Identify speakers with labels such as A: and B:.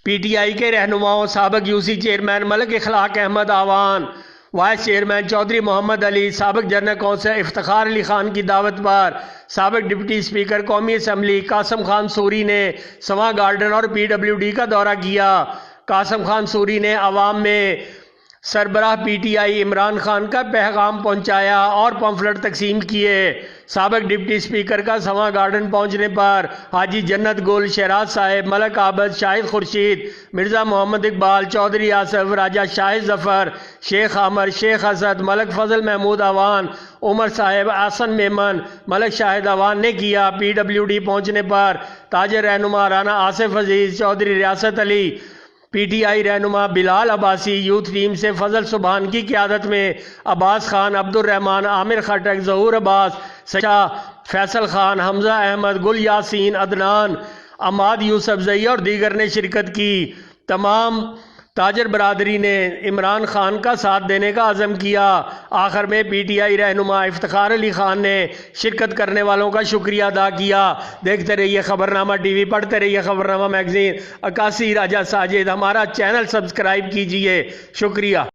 A: PTI के रहनुमाओं साबिक UC chairman Malik इखलाक अहमद आवान, vice chairman Chaudhary Mohammad Ali, साबिक जनरल कौंसल इफ्तिखार अली खान की दावत पर साबिक डिप्टी स्पीकर कौमी असम्बली कासिम खान सूरी ने सवां गार्डन और PWD का दौरा किया। कासिम खान सूरी ने आवाम में सरबराह PTI इमरान खान का पैगाम पहुंचाया और पम्फलेट तकसीम किए। साबिक डिप्टी स्पीकर का सवां गार्डन पहुंचने पर हाजी जन्नत गुल, शहराज साहिब, मलक आबद, शाहिद खुर्शीद, मिर्ज़ा मोहम्मद इकबाल, चौधरी आसफ, राजा शाहिद जफर, शेख आमर, शेख असद, मलक फजल महमूद अवान, उमर साहिब, आसन मेमन, मलक शाहिद अवान ने किया। PWD पहुंचने पर ताजर रहनुमा राना आसिफ अजीज, चौधरी रियासत अली, PTI रहनुमा बिलाल अब्बासी, यूथ टीम से फजल सुबहान की क़यादत में अब्बास खान, अब्दुल रहमान, आमिर खटक, जहूर अब्बास, सचा, फैसल खान, हमजा अहमद, गुल यासीन, अदनान, अमाद यूसुफ जई और दीगर ने शिरकत की। तमाम ताजर बरादरी ने इमरान खान का साथ देने का अज़म किया। आखिर में PTI रहनुमा इफ्तिखार अली खान ने शिरकत करने वालों का शुक्रिया अदा किया। देखते रहिए खबरनामा TV, पढ़ते रहिए खबरनामा मैगजीन। अकासी राजा साजिद, हमारा चैनल सब्सक्राइब कीजिए। शुक्रिया।